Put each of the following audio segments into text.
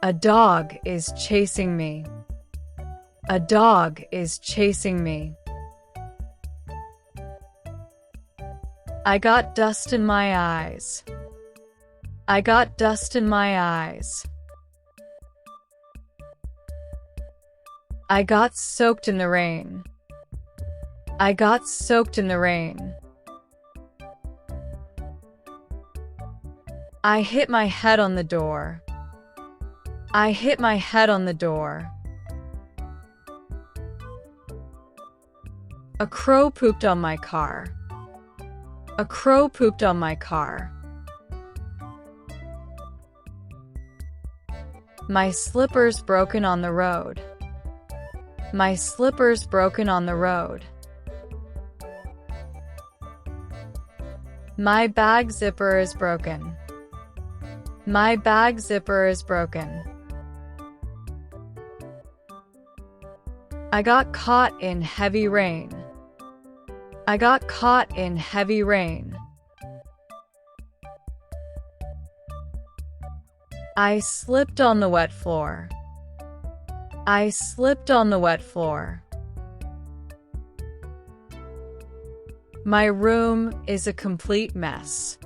A dog is chasing me. A dog is chasing me. I got dust in my eyes. I got dust in my eyes. I got soaked in the rain. I got soaked in the rain. I hit my head on the door. I hit my head on the door. A crow pooped on my car. A crow pooped on my car. My slippers broken on the road. My slippers broken on the road. My bag zipper is broken. My bag zipper is broken. I got caught in heavy rain. I got caught in heavy rain. I slipped on the wet floor. I slipped on the wet floor. My room is a complete mess.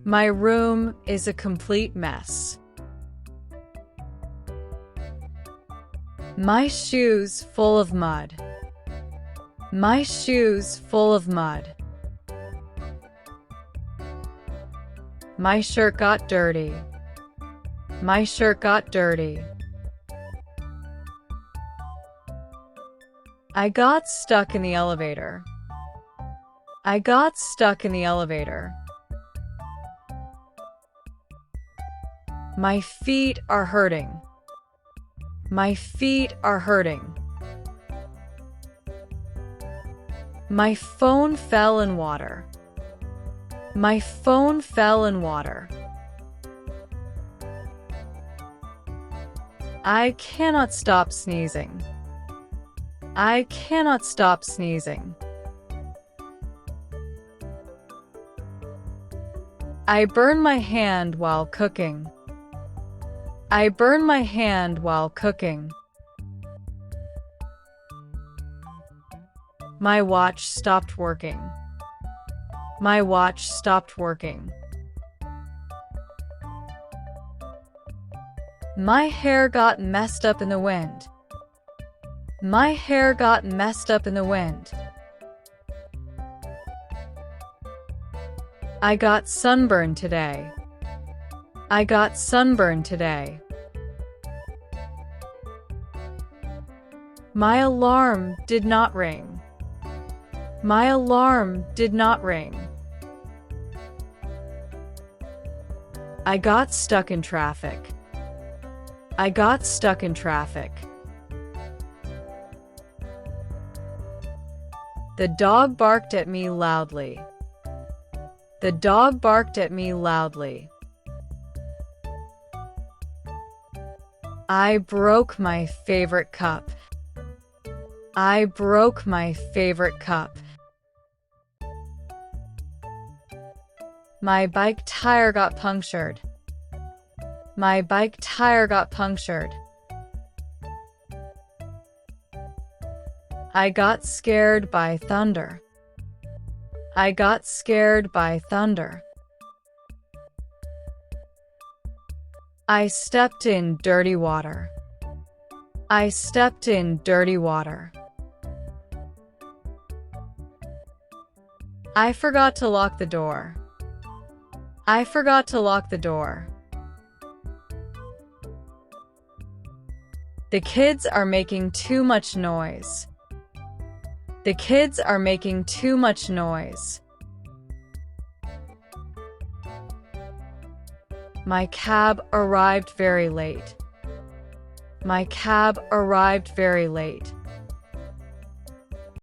My room is a complete mess. My shoes full of mud. My shoes full of mud. My shirt got dirty. My shirt got dirty. I got stuck in the elevator. I got stuck in the elevator. My feet are hurting. My feet are hurting. My phone fell in water. My phone fell in water. I cannot stop sneezing. I cannot stop sneezing. I burn my hand while cooking. I burn my hand while cooking. My watch stopped working. My watch stopped working. My hair got messed up in the wind. My hair got messed up in the wind. I got sunburned today. I got sunburned today. My alarm did not ring. My alarm did not ring. I got stuck in traffic. I got stuck in traffic. The dog barked at me loudly. The dog barked at me loudly. I broke my favorite cup. I broke my favorite cup. My bike tire got punctured. My bike tire got punctured. I got scared by thunder. I got scared by thunder. I stepped in dirty water. I stepped in dirty water. I forgot to lock the door. I forgot to lock the door. The kids are making too much noise. The kids are making too much noise. My cab arrived very late. My cab arrived very late.